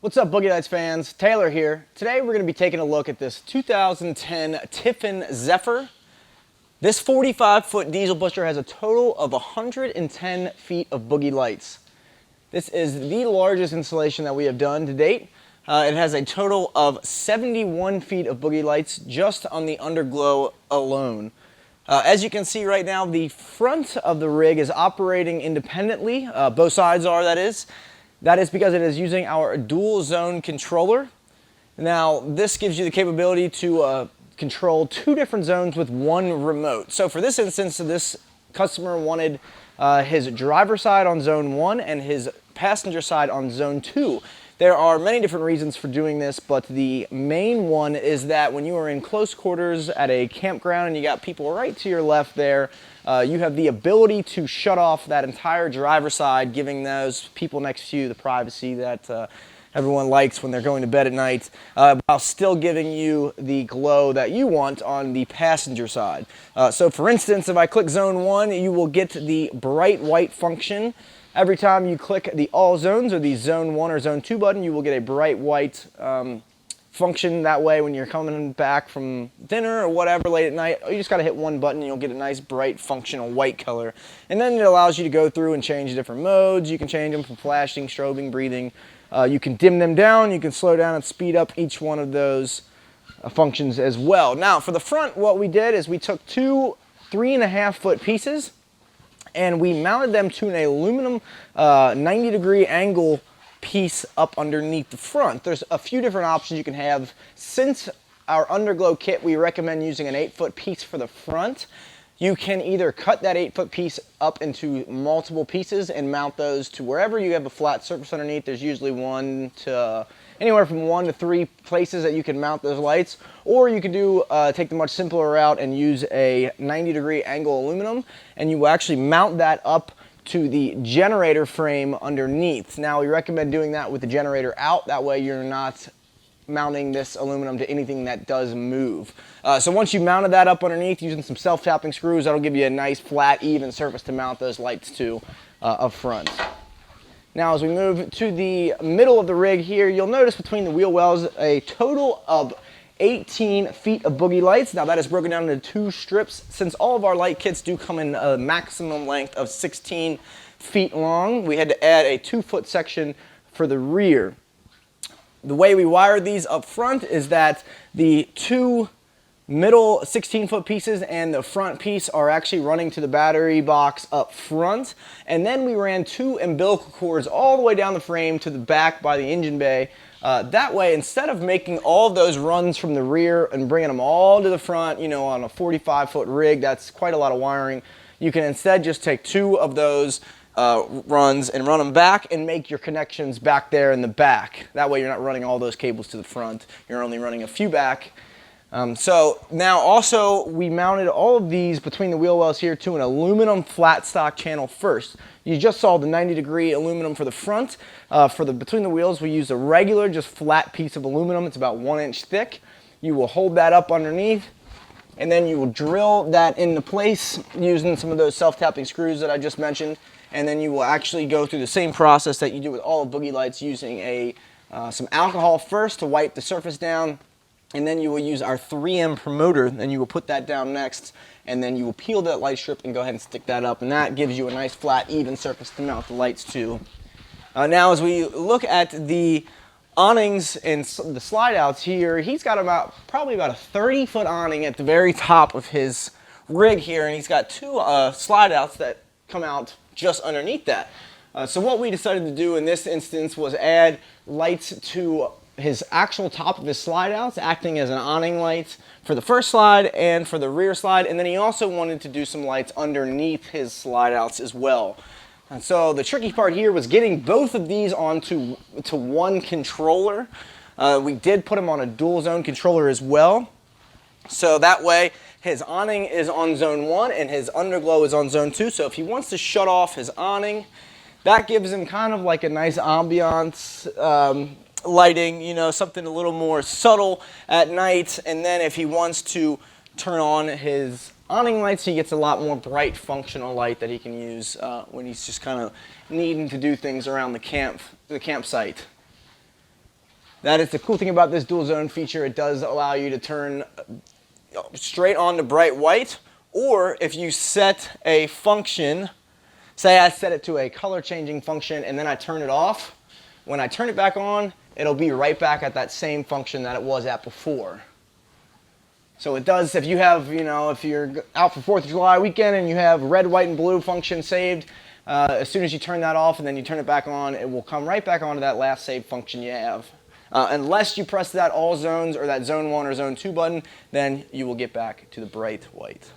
What's up, BoogeyLights fans? Taylor here. Today we're going to be taking a look at this 2010 Tiffin Zephyr. This 45-foot diesel pusher has a total of 110 feet of Boogey lights. This is the largest installation that we have done to date. It has a total of 71 feet of Boogey lights just on the underglow alone. As you can see right now, the front of the rig is operating independently. Both sides are, that is. That is because it is using our dual zone controller. Now, this gives you the capability to control two different zones with one remote. So for this instance, this customer wanted his driver side on zone 1 and his passenger side on zone 2. There are many different reasons for doing this, but the main one is that when you are in close quarters at a campground and you got people right to your left there, you have the ability to shut off that entire driver side, giving those people next to you the privacy that everyone likes when they're going to bed at night, while still giving you the glow that you want on the passenger side. So for instance, if I click zone 1, you will get the bright white function. Every time you click the all zones or the zone 1 or zone 2 button, you will get a bright white function. That way when you're coming back from dinner or whatever late at night, you just got to hit one button and you'll get a nice bright functional white color. And then it allows you to go through and change different modes. You can change them from flashing, strobing, breathing. You can dim them down, you can slow down and speed up each one of those functions as well. Now for the front, what we did is we took two 3.5-foot pieces and we mounted them to an aluminum 90-degree angle piece up underneath the front. There's a few different options you can have. Since our underglow kit, we recommend using an 8-foot piece for the front. You can either cut that 8-foot piece up into multiple pieces and mount those to wherever you have a flat surface underneath. There's usually anywhere from 1 to 3 places that you can mount those lights. Or you can take the much simpler route and use a 90-degree angle aluminum, and you will actually mount that up to the generator frame underneath. Now we recommend doing that with the generator out. That way you're not mounting this aluminum to anything that does move. So once you mounted that up underneath using some self-tapping screws, that'll give you a nice flat even surface to mount those lights to up front. Now as we move to the middle of the rig here, you'll notice between the wheel wells a total of 18 feet of Boogey lights. Now that is broken down into 2 strips. Since all of our light kits do come in a maximum length of 16 feet long, we had to add a 2-foot section for the rear. The way we wired these up front is that the 2 middle 16-foot pieces and the front piece are actually running to the battery box up front, and then we ran 2 umbilical cords all the way down the frame to the back by the engine bay. That way, instead of making all of those runs from the rear and bringing them all to the front, you know, on a 45-foot rig, that's quite a lot of wiring. You can instead just take 2 of those runs and run them back and make your connections back there in the back. That way you're not running all those cables to the front. You're only running a few back. So now also we mounted all of these between the wheel wells here to an aluminum flat stock channel first. You just saw the 90-degree aluminum for the front. Between the wheels we used a regular just flat piece of aluminum. It's about 1 inch thick. You will hold that up underneath and then you will drill that into place using some of those self-tapping screws that I just mentioned. And then you will actually go through the same process that you do with all of Boogey lights, using some alcohol first to wipe the surface down, and then you will use our 3M promoter, and you will put that down next, and then you will peel that light strip and go ahead and stick that up, and that gives you a nice flat even surface to mount the lights to. Now as we look at the awnings and the slide outs here, he's got probably about a 30-foot awning at the very top of his rig here, and he's got 2 slide outs that come out just underneath that. So what we decided to do in this instance was add lights to his actual top of his slide outs, acting as an awning light for the first slide and for the rear slide, and then he also wanted to do some lights underneath his slide outs as well. And so the tricky part here was getting both of these onto one controller. We did put him on a dual zone controller as well, so that way his awning is on zone 1 and his underglow is on zone 2. So if he wants to shut off his awning, that gives him kind of like a nice ambiance lighting, you know, something a little more subtle at night. And then if he wants to turn on his awning lights, he gets a lot more bright functional light that he can use when he's just kind of needing to do things around the campsite. That is the cool thing about this dual zone feature. It does allow you to turn straight on to bright white, or if you set a function, say I set it to a color changing function and then I turn it off, when I turn it back on, it'll be right back at that same function that it was at before. So it does, if you have, if you're out for 4th of July weekend and you have red, white, and blue function saved, as soon as you turn that off and then you turn it back on, it will come right back onto that last saved function you have. Unless you press that all zones or that zone 1 or zone 2 button, then you will get back to the bright white.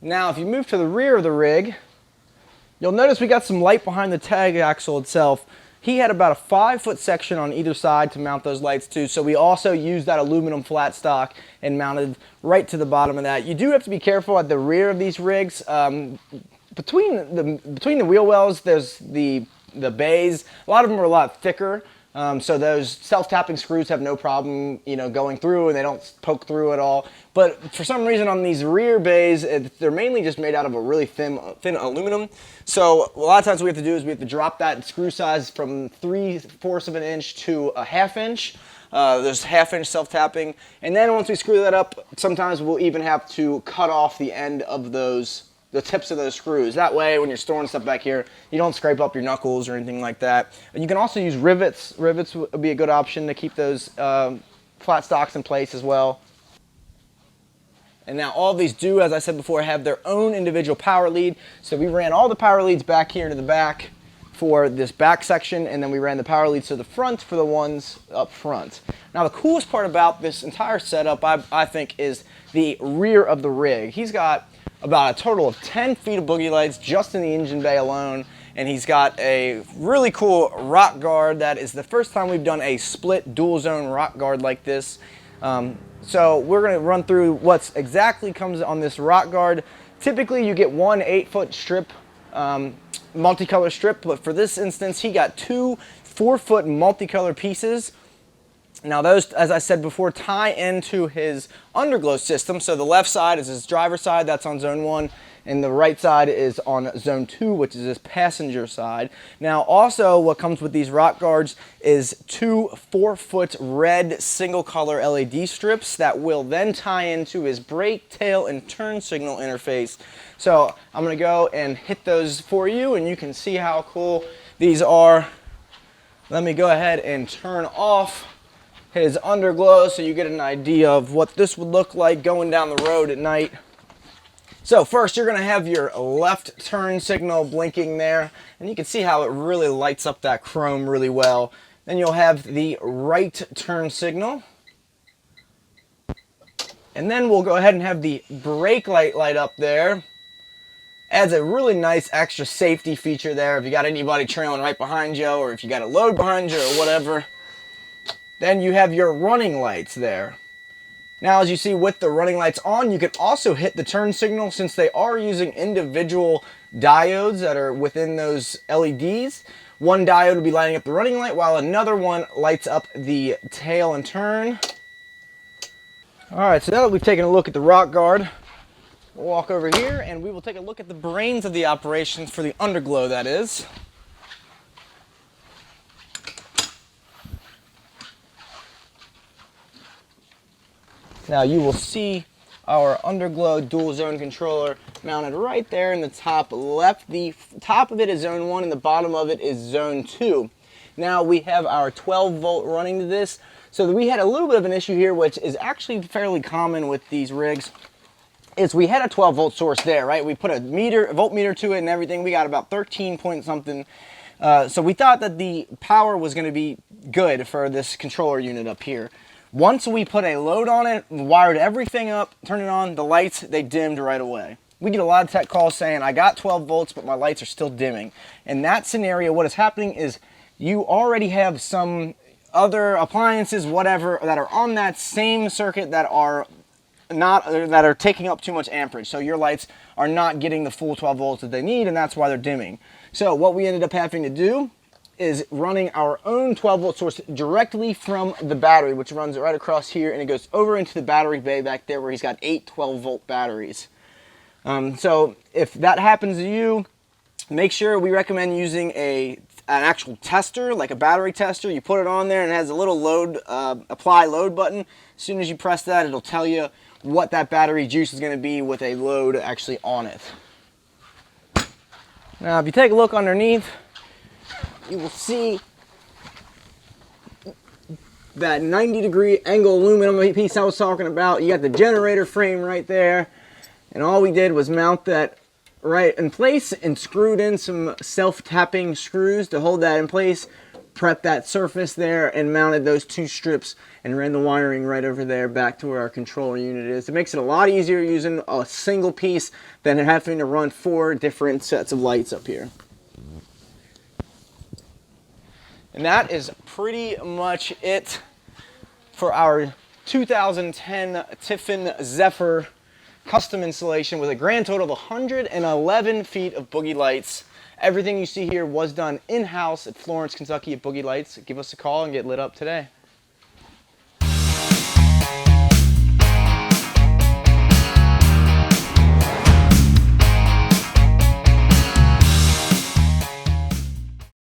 Now, if you move to the rear of the rig, you'll notice we got some light behind the tag axle itself. He had about a 5-foot section on either side to mount those lights to, so we also used that aluminum flat stock and mounted right to the bottom of that. You do have to be careful at the rear of these rigs. Between the wheel wells, there's the bays. A lot of them are a lot thicker. So those self-tapping screws have no problem, going through, and they don't poke through at all. But for some reason on these rear bays, they're mainly just made out of a really thin aluminum. So a lot of times what we have to do is we have to drop that screw size from 3/4 of an inch to a 1/2 inch. There's 1/2 inch self-tapping. And then once we screw that up, sometimes we'll even have to cut off the end of the tips of those screws. That way, when you're storing stuff back here, you don't scrape up your knuckles or anything like that. And you can also use rivets. Rivets would be a good option to keep those flat stocks in place as well. And now all of these do, as I said before, have their own individual power lead. So we ran all the power leads back here to the back for this back section, and then we ran the power leads to the front for the ones up front. Now the coolest part about this entire setup, I think, is the rear of the rig. He's got about a total of 10 feet of Boogey lights just in the engine bay alone, and he's got a really cool rock guard. That is the first time we've done a split dual zone rock guard like this. So we're going to run through what exactly comes on this rock guard. Typically you get one 8-foot strip, multicolor strip, but for this instance he got 2 4-foot multicolor pieces. Now those, as I said before, tie into his underglow system. So the left side is his driver's side, that's on zone 1, and the right side is on zone 2, which is his passenger side. Now also what comes with these rock guards is 2 4-foot red single color LED strips that will then tie into his brake, tail, and turn signal interface. So I'm going to go and hit those for you and you can see how cool these are. Let me go ahead and turn off his underglow so you get an idea of what this would look like going down the road at night. So first you're going to have your left turn signal blinking there, and you can see how it really lights up that chrome really well. Then you'll have the right turn signal, and then we'll go ahead and have the brake light up there. Adds a really nice extra safety feature there if you got anybody trailing right behind you, or if you got a load behind you or whatever. Then you have your running lights there. Now, as you see with the running lights on, you can also hit the turn signal since they are using individual diodes that are within those LEDs. One diode will be lighting up the running light while another one lights up the tail and turn. Alright, so now that we've taken a look at the rock guard, we'll walk over here and we will take a look at the brains of the operations for the underglow, that is. Now you will see our underglow dual zone controller mounted right there in the top left. The top of it is zone 1 and the bottom of it is zone 2. Now we have our 12 volt running to this. So we had a little bit of an issue here, which is actually fairly common with these rigs, is we had a 12 volt source there, right? We put a voltmeter to it and everything. We got about 13 point something. So we thought that the power was going to be good for this controller unit up here. Once we put a load on it, wired everything up, turned it on, the lights, they dimmed right away. We get a lot of tech calls saying, I got 12 volts, but my lights are still dimming. In that scenario, what is happening is you already have some other appliances, whatever, that are on that same circuit that are taking up too much amperage. So your lights are not getting the full 12 volts that they need, and that's why they're dimming. So what we ended up having to do is running our own 12 volt source directly from the battery, which runs right across here, and it goes over into the battery bay back there where he's got 8 12 volt batteries. So if that happens to you, make sure we recommend using a an actual tester, like a battery tester. You put it on there and it has a little load, apply load button. As soon as you press that, it'll tell you what that battery juice is going to be with a load actually on it. Now, if you take a look underneath, you will see that 90-degree angle aluminum piece I was talking about. You got the generator frame right there, and all we did was mount that right in place and screwed in some self-tapping screws to hold that in place, prepped that surface there, and mounted those 2 strips and ran the wiring right over there back to where our control unit is. It makes it a lot easier using a single piece than having to run 4 different sets of lights up here. And that is pretty much it for our 2010 Tiffin Zephyr custom installation with a grand total of 111 feet of Boogey lights. Everything you see here was done in-house at Florence, Kentucky at BoogeyLights. Give us a call and get lit up today.